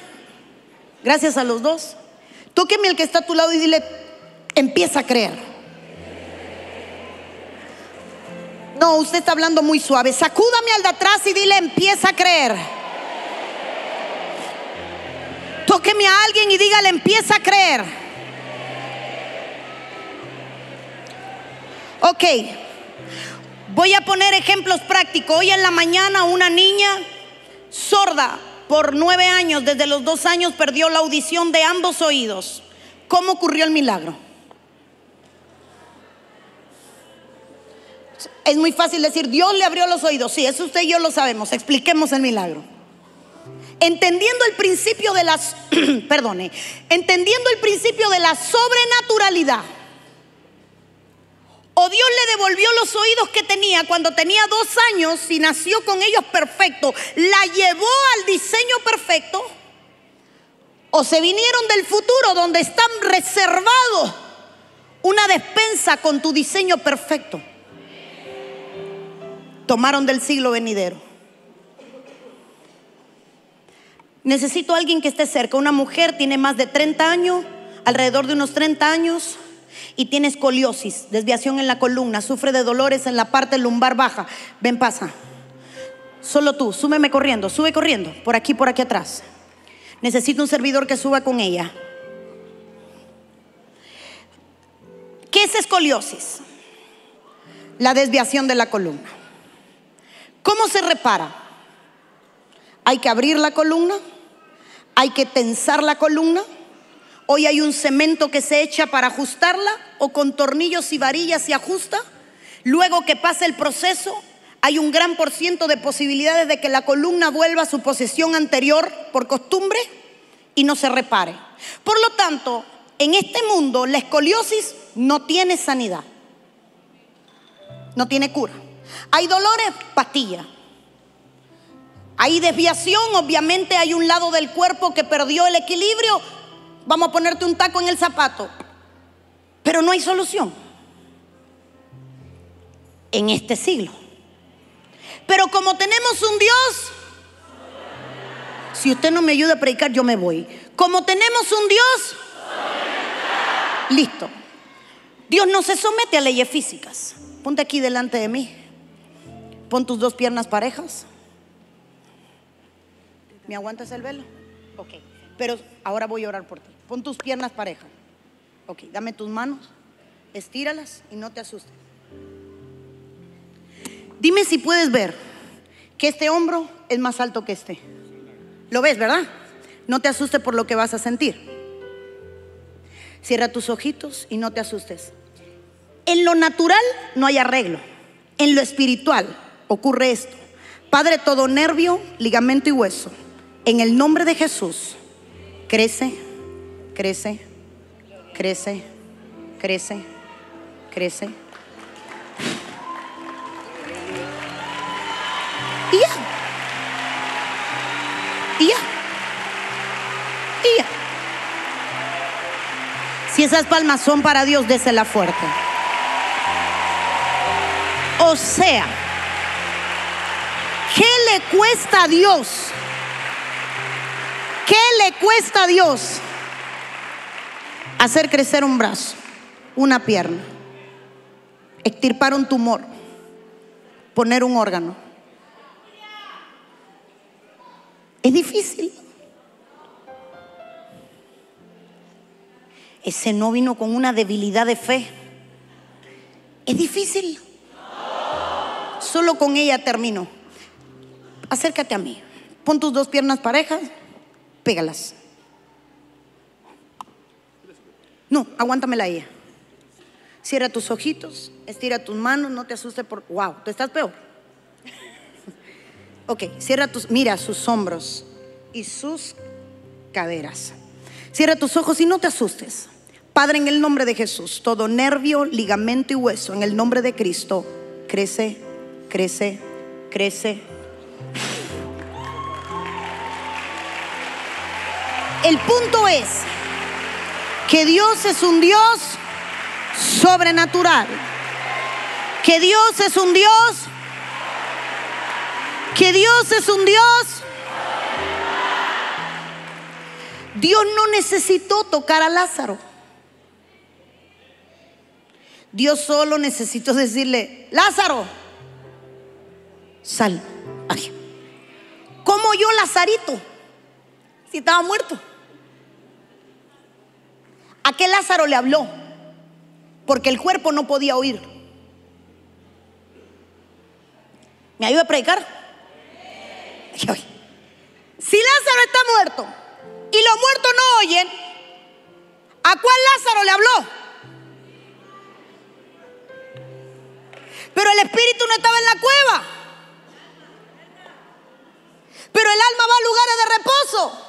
gracias a los dos. Tóqueme al que está a tu lado y dile: empieza a creer. No, usted está hablando muy suave. Sacúdame al de atrás y dile: empieza a creer. Tóqueme a alguien y dígale: empieza a creer. Ok. Voy a poner ejemplos prácticos. Hoy en la mañana una niña sorda por 9 años, desde los 2 años, perdió la audición de ambos oídos. ¿Cómo ocurrió el milagro? Es muy fácil decir: Dios le abrió los oídos. Sí, eso usted y yo lo sabemos. Expliquemos el milagro. Entendiendo el principio de las entendiendo el principio de la sobrenaturalidad. O Dios le devolvió los oídos que tenía cuando tenía 2 años y nació con ellos perfecto, la llevó al diseño perfecto, o se vinieron del futuro donde están reservados una despensa con tu diseño perfecto. Tomaron del siglo venidero. Necesito a alguien que esté cerca. Una mujer tiene más de 30 años, alrededor de unos 30 años, y tiene escoliosis, desviación en la columna, sufre de dolores en la parte lumbar baja. Ven, pasa. Solo tú, súbeme corriendo, sube corriendo, por aquí atrás. Necesito un servidor que suba con ella. ¿Qué es escoliosis? La desviación de la columna. ¿Cómo se repara? Hay que abrir la columna, hay que tensar la columna. Hoy hay un cemento que se echa para ajustarla, o con tornillos y varillas se ajusta. Luego que pasa el proceso, hay un gran % de posibilidades de que la columna vuelva a su posición anterior por costumbre y no se repare. Por lo tanto, en este mundo la escoliosis no tiene sanidad, no tiene cura. Hay dolores, pastilla. Hay desviación, obviamente hay un lado del cuerpo que perdió el equilibrio. Vamos a ponerte un taco en el zapato, pero no hay solución en este siglo. Pero como tenemos un Dios, si usted no me ayuda a predicar, yo me voy. Como tenemos un Dios, listo. Dios no se somete a leyes físicas. Ponte aquí delante de mí. Pon tus dos piernas parejas. ¿Me aguantas el velo? Ok. Pero ahora voy a orar por ti. Pon tus piernas parejas. Ok, dame tus manos. Estíralas y no te asustes. Dime si puedes ver que este hombro es más alto que este. ¿Lo ves, verdad? No te asustes por lo que vas a sentir. Cierra tus ojitos y no te asustes. En lo natural no hay arreglo. En lo espiritual ocurre esto. Padre, todo nervio, ligamento y hueso, en el nombre de Jesús, crece, crece, crece, crece, crece. Y ya. Y ya. Y ya. Si esas palmas son para Dios, désela fuerte. O sea, ¿qué le cuesta a Dios? ¿Qué le cuesta a Dios hacer crecer un brazo, una pierna, extirpar un tumor, poner un órgano? Es difícil. Ese no vino con una debilidad de fe. Es difícil. Solo con ella termino. Acércate a mí. Pon tus dos piernas parejas. Pégalas. No, aguántamela a ella. Cierra tus ojitos. Estira tus manos. No te asustes por... Wow, tú estás peor. Ok, cierra tus... Mira sus hombros y sus caderas. Cierra tus ojos y no te asustes. Padre, en el nombre de Jesús, todo nervio, ligamento y hueso, en el nombre de Cristo, crece, crece, crece. El punto es que Dios es un Dios sobrenatural. Que Dios es un Dios. Que Dios es un Dios. Dios no necesitó tocar a Lázaro. Dios solo necesitó decirle: Lázaro, sal. Ay, ¿cómo oyó Lazarito si estaba muerto? ¿A qué Lázaro le habló? Porque el cuerpo no podía oír. ¿Me ayuda a predicar? Si Lázaro está muerto y los muertos no oyen, ¿a cuál Lázaro le habló? Pero el espíritu no estaba en la cueva. Pero el alma va a lugares de reposo.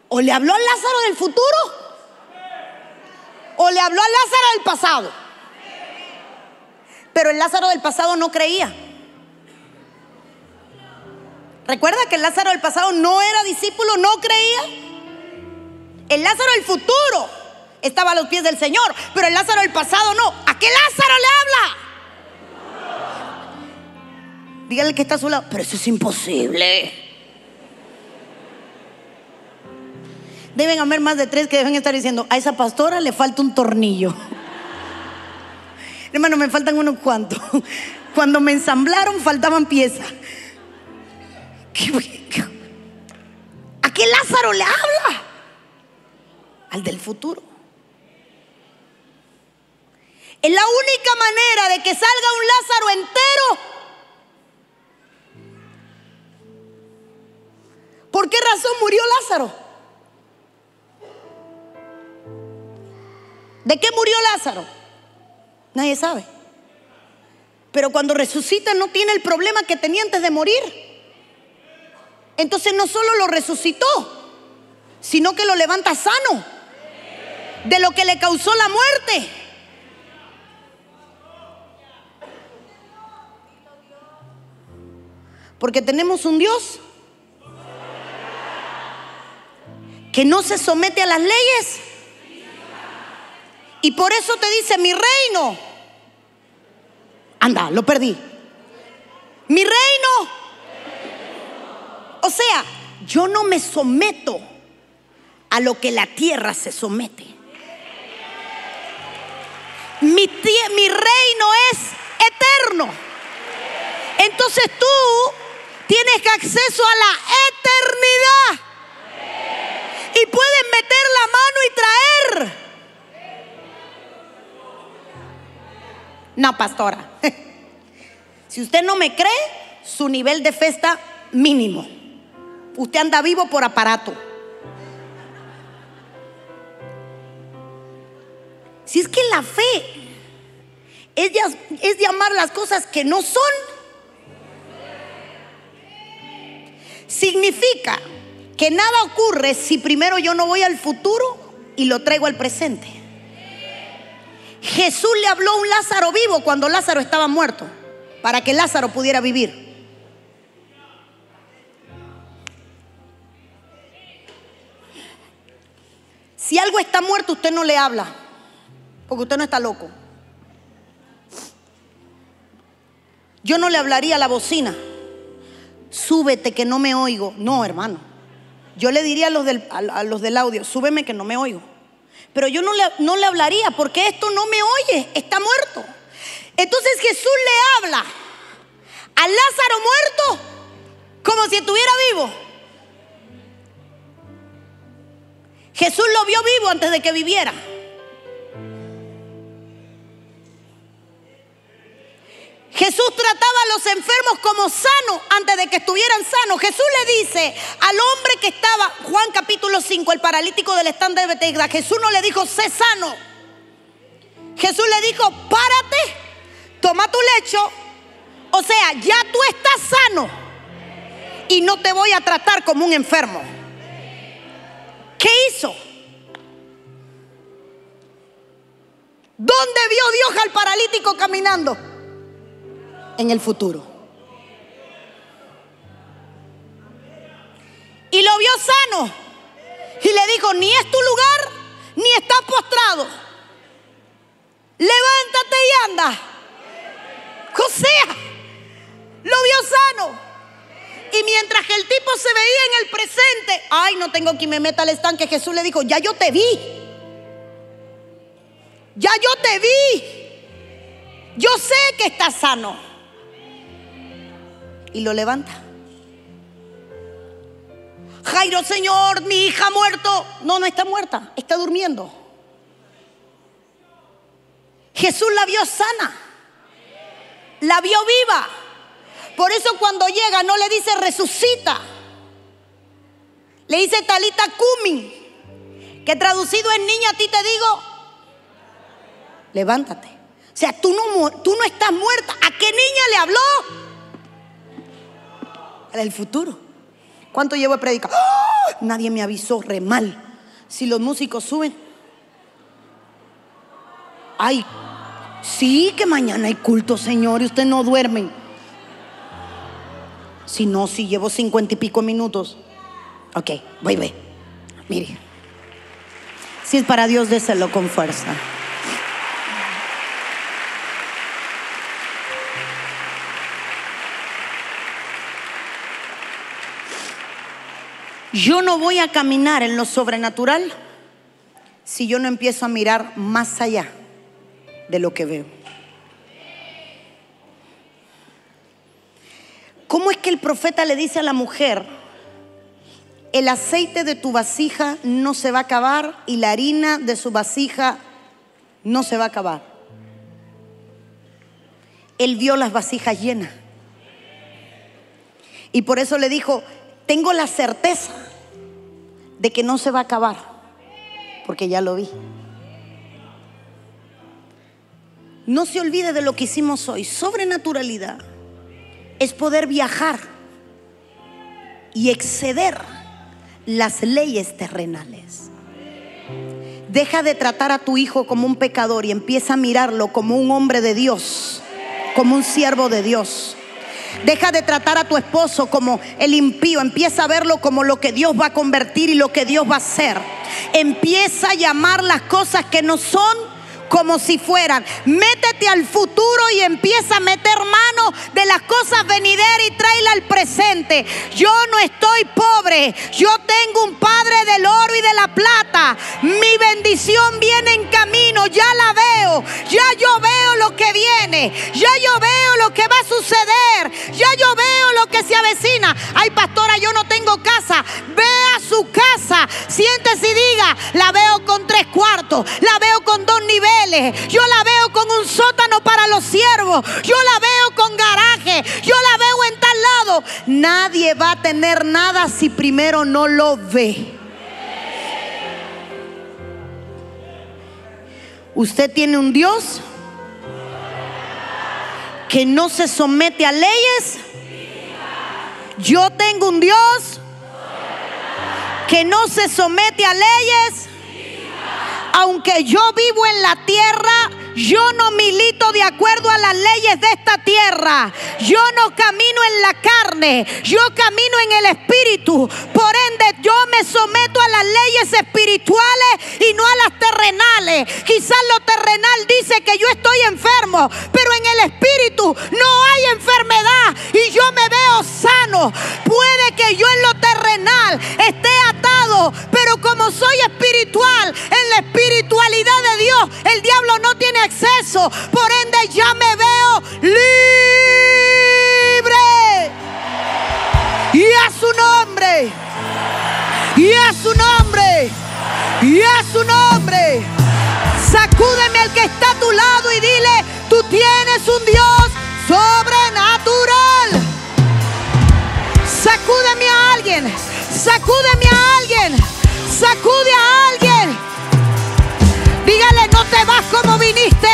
O le habló a Lázaro del futuro, o le habló a Lázaro del pasado. Pero el Lázaro del pasado no creía. Recuerda que el Lázaro del pasado no era discípulo, no creía. El Lázaro del futuro estaba a los pies del Señor, pero el Lázaro del pasado no. ¿A qué Lázaro le habla? Dígale que está a su lado: pero eso es imposible. Deben haber más de 3 que deben estar diciendo: a esa pastora le falta un tornillo. Hermano, me faltan unos cuantos. Cuando me ensamblaron faltaban piezas. ¿A qué Lázaro le habla? Al del futuro. Es la única manera de que salga un Lázaro entero. ¿Por qué razón murió Lázaro? ¿De qué murió Lázaro? Nadie sabe. Pero cuando resucita no tiene el problema que tenía antes de morir. Entonces no solo lo resucitó, sino que lo levanta sano de lo que le causó la muerte. Porque tenemos un Dios que no se somete a las leyes. Y por eso te dice: mi reino Anda, lo perdí. Mi reino. O sea, yo no me someto a lo que la tierra se somete. Mi reino es eterno. Entonces tú tienes acceso a la eternidad. Y puedes meter la mano y traer. No, pastora. Si usted no me cree, su nivel de fe está mínimo. Usted anda vivo por aparato. Si es que la fe es llamar las cosas que no son. Significa que nada ocurre si primero yo no voy al futuro y lo traigo al presente. Jesús le habló a un Lázaro vivo cuando Lázaro estaba muerto, para que Lázaro pudiera vivir. Si algo está muerto, usted no le habla, porque usted no está loco. Yo no le hablaría a la bocina: súbete que no me oigo. No, hermano. Yo le diría a los del audio: súbeme que no me oigo. Pero yo no le hablaría, porque esto no me oye, está muerto. Entonces Jesús le habla a Lázaro muerto como si estuviera vivo. Jesús lo vio vivo antes de que viviera. Jesús trataba a los enfermos como sanos antes de que estuvieran sanos. Jesús le dice al hombre que estaba, Juan capítulo 5, el paralítico del estanque de Betesda, Jesús no le dijo: sé sano. Jesús le dijo: párate, toma tu lecho. O sea, ya tú estás sano y no te voy a tratar como un enfermo. ¿Qué hizo? ¿Dónde vio Dios al paralítico caminando? En el futuro. Y lo vio sano y le dijo: ni es tu lugar, ni estás postrado, levántate y anda. O sea, lo vio sano. Y mientras que el tipo se veía en el presente: ay, no tengo quien me meta al estanque, Jesús le dijo: ya yo te vi, ya yo te vi, yo sé que estás sano. Y lo levanta. Jairo: Señor, mi hija ha muerto. No, no está muerta, está durmiendo. Jesús la vio sana, la vio viva. Por eso cuando llega no le dice resucita, le dice talita cumi, que traducido en niña a ti te digo, levántate. O sea, tú no estás muerta. ¿A qué niña le habló? El futuro. ¿Cuánto llevo de predicar? ¡Oh! Nadie me avisó, re mal. Si los músicos suben. Ay, sí, que mañana hay culto, Señor, y usted no duerme. Si no, si llevo 50 y pico minutos. Ok, voy. Mire, si es para Dios, déselo con fuerza. Yo no voy a caminar en lo sobrenatural si yo no empiezo a mirar más allá de lo que veo. ¿Cómo es que el profeta le dice a la mujer: el aceite de tu vasija no se va a acabar y la harina de su vasija no se va a acabar? Él vio las vasijas llenas y por eso le dijo: tengo la certeza de que no se va a acabar, porque ya lo vi. No se olvide de lo que hicimos hoy. Sobrenaturalidad es poder viajar y exceder las leyes terrenales. Deja de tratar a tu hijo como un pecador y empieza a mirarlo como un hombre de Dios, como un siervo de Dios. Deja de tratar a tu esposo como el impío. Empieza a verlo como lo que Dios va a convertir y lo que Dios va a hacer. Empieza a llamar las cosas que no son como si fueran. Métete al futuro y empieza a meter mano de las cosas venideras y tráela al presente. Yo no estoy pobre, yo tengo un Padre del oro y de la plata. Mi bendición viene en camino, ya la veo, ya yo veo lo que viene, ya yo veo lo que va a suceder, ya yo veo lo que se avecina. Ay, pastora, yo no tengo casa. Vea su casa, siéntese y diga: la veo con 3 cuartos, la veo con 2 niveles, yo la veo con un sótano para los siervos, yo la veo con garaje, yo la veo en tal lado. Nadie va a tener nada si primero no lo ve. Usted tiene un Dios que no se somete a leyes. Yo tengo un Dios que no se somete a leyes. Aunque yo vivo en la tierra, yo no milito de acuerdo a las leyes de esta tierra. Yo no camino en la carne, yo camino en el espíritu. Por ende, yo me someto a las leyes espirituales y no a las terrenales. Quizás lo terrenal dice que yo estoy enfermo, pero en el espíritu no hay enfermedad y yo me veo sano. Puede que yo en lo terrenal esté atado, pero como soy espiritual, en la espiritualidad de Dios, el diablo no tiene acceso. Por ende, ya me veo libre. Y a su nombre, y a su nombre, y a su nombre. Sacúdeme al que está a tu lado y dile: tú tienes un Dios sobrenatural. Sacúdeme a alguien, sacúdeme a alguien, sacude a alguien. Dígale: no te vas como viniste.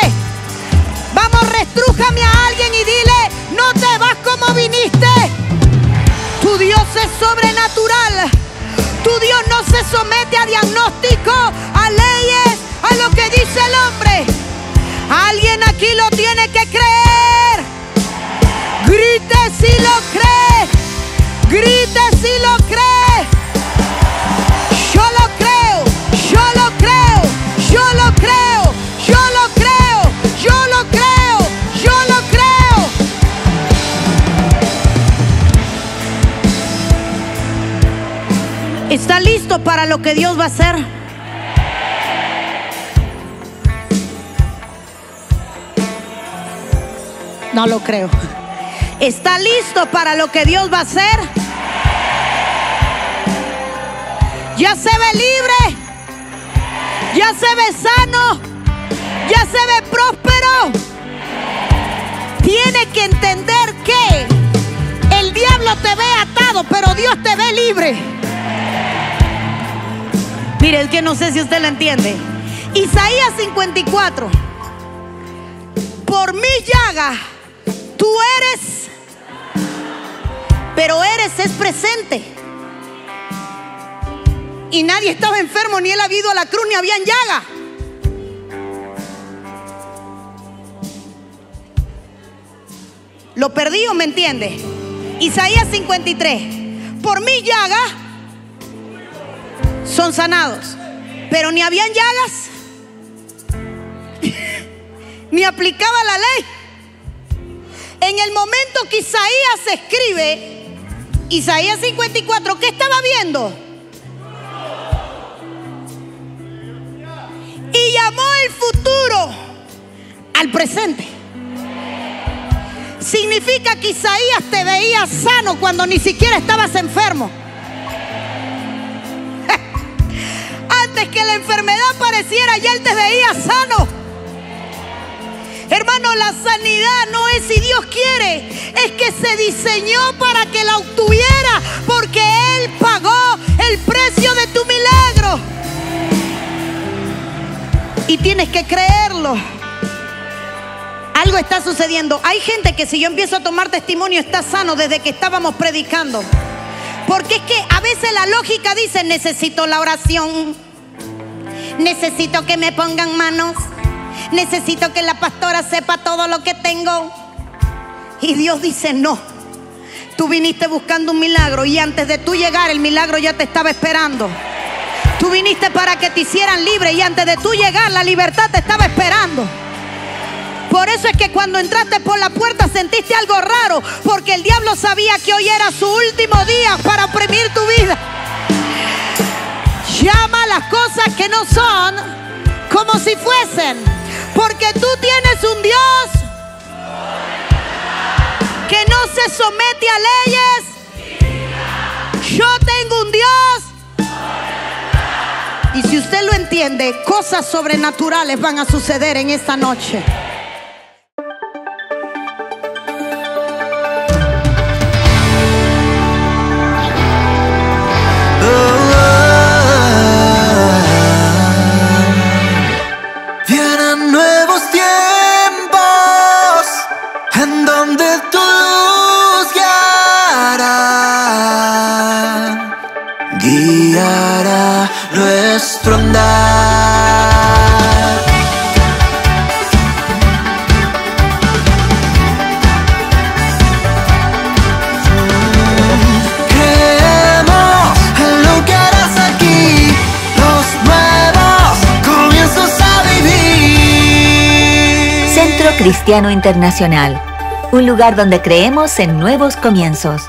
Vamos, restrújame a alguien y dile: no te vas como viniste. Tu Dios es sobrenatural. Tu Dios no se somete a diagnóstico, a leyes, a lo que dice el hombre. Alguien aquí lo tiene que creer. Grite si lo cree. Grite si lo cree. Yo lo creo, yo lo creo, yo lo creo, yo lo creo, yo lo creo, yo lo creo. ¿Está listo para lo que Dios va a hacer? No lo creo. ¿Está listo para lo que Dios va a hacer? Ya se ve libre, ya se ve sano, ya se ve próspero. Tiene que entender que el diablo te ve atado, pero Dios te ve libre. Mire, es que no sé si usted lo entiende. Isaías 54. Por mis llagas tú eres, pero eres es presente. Y nadie estaba enfermo, ni él había ido a la cruz, ni habían llagas. ¿Lo perdí o me entiende? Isaías 53. Por mis llagas son sanados, pero ni habían llagas, ni aplicaba la ley. En el momento que Isaías escribe Isaías 54, ¿qué estaba viendo? Y llamó el futuro al presente. Significa que Isaías te veía sano cuando ni siquiera estabas enfermo. Antes que la enfermedad apareciera, ya él te veía sano. Hermano, la sanidad no es si Dios quiere, es que se diseñó para que la obtuviera, porque Él pagó el precio de tu milagro. Y tienes que creerlo. Algo está sucediendo. Hay gente que si yo empiezo a tomar testimonio está sano desde que estábamos predicando. Porque es que a veces la lógica dice: necesito la oración, necesito que me pongan manos, necesito que la pastora sepa todo lo que tengo. Y Dios dice: no, tú viniste buscando un milagro y antes de tú llegar el milagro ya te estaba esperando. Tú viniste para que te hicieran libre y antes de tú llegar la libertad te estaba esperando. Por eso es que cuando entraste por la puerta sentiste algo raro, porque el diablo sabía que hoy era su último día para oprimir tu vida. Llama las cosas que no son como si fuesen, porque tú tienes un Dios que no se somete a leyes. Yo tengo un Dios. Y si usted lo entiende, cosas sobrenaturales van a suceder en esta noche. Vienen nuevos tiempos en donde tu luz guiará nuestro andar. Creemos en lo que harás aquí, los nuevos comienzos a vivir. Centro Cristiano Internacional, un lugar donde creemos en nuevos comienzos.